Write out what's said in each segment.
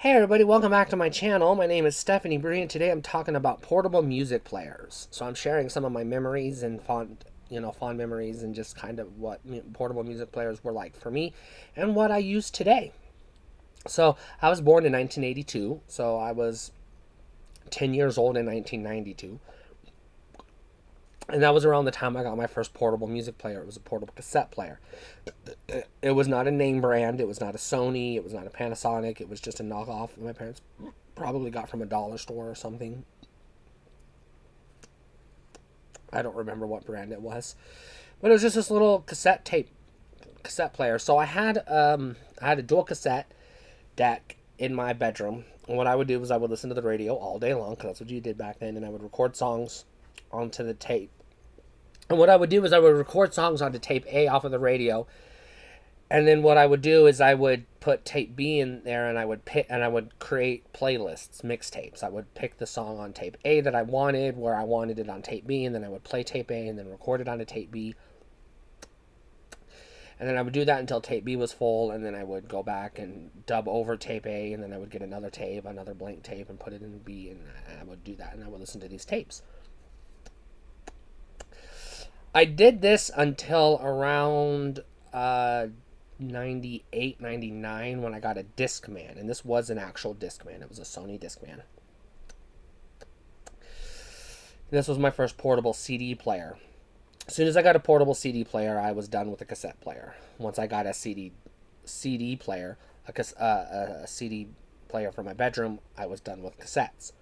Hey everybody, welcome back to my channel. My name is Stephanie Bree, and today I'm talking about portable music players. So I'm sharing some of my memories and fond memories, and just kind of what portable music players were like for me and what I use today. So I was born in 1982, so I was 10 years old in 1992. And that was around the time I got my first portable music player. It was a portable cassette player. It was not a name brand. It was not a Sony. It was not a Panasonic. It was just a knockoff my parents probably got from a dollar store or something. I don't remember what brand it was, but it was just this little cassette player. So I had a dual cassette deck in my bedroom. And what I would do was I would listen to the radio all day long, because that's what you did back then, and I would record songs onto the tape. And what I would do is I would record songs onto tape A off of the radio, and then what I would do is I would put tape B in there, and I would create playlists, mixtapes. I would pick the song on tape A that I wanted, where I wanted it on tape B, and then I would play tape A and then record it onto tape B. And then I would do that until tape B was full, and then I would go back and dub over tape A, and then I would get another tape, another blank tape, and put it in B, and I would do that, and I would listen to these tapes. I did this until around 98, 99, when I got a Discman, and this was an actual Discman. It was a Sony Discman. This was my first portable CD player. As soon as I got a portable CD player, I was done with the cassette player. Once I got a CD player, a CD player for my bedroom, I was done with cassettes.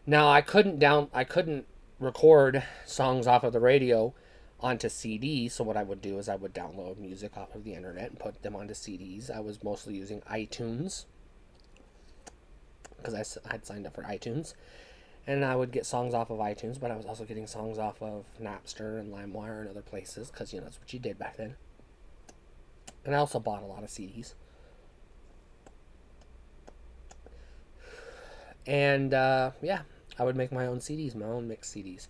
Now I couldn't record songs off of the radio onto CD. So what I would do is I would download music off of the internet and put them onto CDs. I was mostly using iTunes, because I had signed up for iTunes, and I would get songs off of iTunes. But I was also getting songs off of Napster and LimeWire and other places, because that's what you did back then. And I also bought a lot of CDs. And yeah, I would make my own CDs, my own mixed CDs.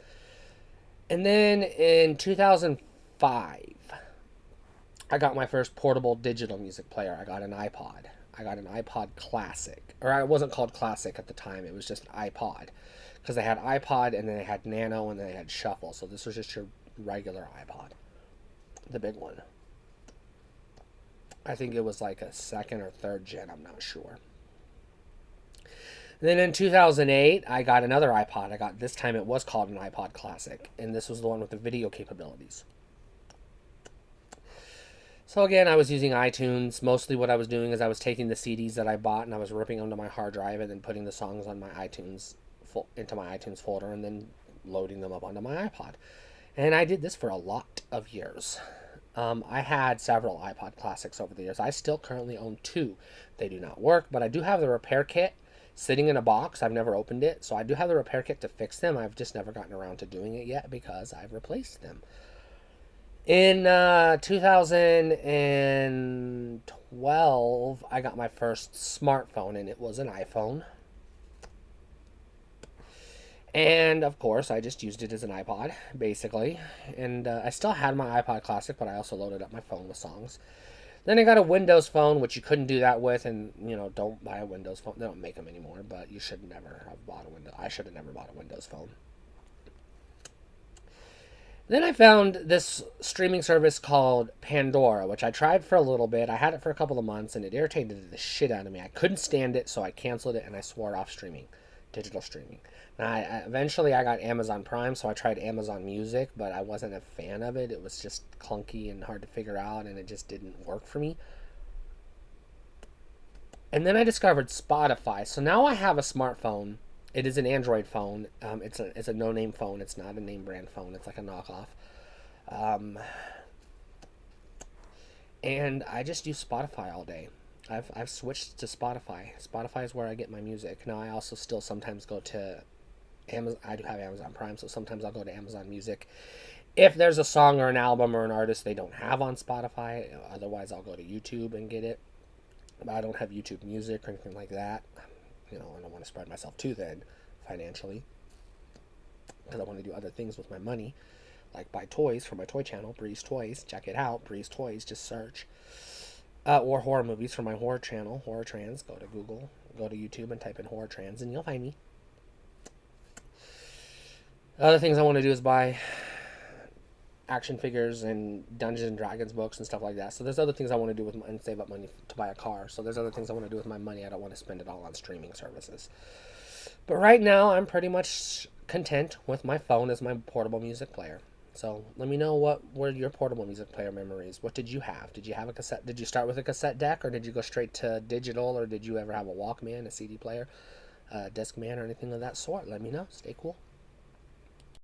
And then in 2005, I got my first portable digital music player. I got an iPod. I got an iPod Classic. Or it wasn't called Classic at the time, it was just an iPod. Because they had iPod, and then they had Nano, and then they had Shuffle. So this was just your regular iPod, the big one. I think it was like a second or third gen, I'm not sure. Then in 2008, I got another iPod. This time it was called an iPod Classic, and this was the one with the video capabilities. So again, I was using iTunes. Mostly what I was doing is I was taking the CDs that I bought, and I was ripping them to my hard drive, and then putting the songs on my into my iTunes folder, and then loading them up onto my iPod. And I did this for a lot of years. I had several iPod Classics over the years. I still currently own two. They do not work, but I do have the repair kit sitting in a box. I've never opened it, so I do have the repair kit to fix them. I've just never gotten around to doing it yet, because I've replaced them. In 2012, I got my first smartphone, and it was an iPhone. And of course, I just used it as an iPod, basically. And I still had my iPod Classic, but I also loaded up my phone with songs. Then I got a Windows phone, which you couldn't do that with, and don't buy a Windows phone. They don't make them anymore, but you should never have bought a Windows. I should have never bought a Windows phone. Then I found this streaming service called Pandora, which I tried for a little bit. I had it for a couple of months, and it irritated the shit out of me. I couldn't stand it, so I canceled it, and I swore off digital streaming. Now, eventually I got Amazon Prime, so I tried Amazon Music, but I wasn't a fan of it. It was just clunky and hard to figure out, and it just didn't work for me. And then I discovered Spotify. So now I have a smartphone. It is an Android phone. It's a no-name phone. It's not a name brand phone. It's like a knockoff. Um, and I just use Spotify all day. I've switched to Spotify. Spotify is where I get my music. Now I also still sometimes go to Amazon. I do have Amazon Prime, so sometimes I'll go to Amazon Music if there's a song or an album or an artist they don't have on Spotify. Otherwise, I'll go to YouTube and get it. But I don't have YouTube Music or anything like that. I don't want to spread myself too thin financially, because I want to do other things with my money, like buy toys for my toy channel, Breeze Toys. Check it out, Breeze Toys. Just search. Or horror movies for my horror channel, Horror Trans. Go to Google, go to YouTube, and type in Horror Trans, and you'll find me. Other things I want to do is buy action figures and Dungeons and Dragons books and stuff like that. So there's other things I want to do with and save up money to buy a car. So there's other things I want to do with my money. I don't want to spend it all on streaming services. But right now, I'm pretty much content with my phone as my portable music player. So let me know what were your portable music player memories. What did you have? Did you have a cassette? Did you start with a cassette deck, or did you go straight to digital, or did you ever have a Walkman, a CD player, a Discman, or anything of that sort? Let me know. Stay cool.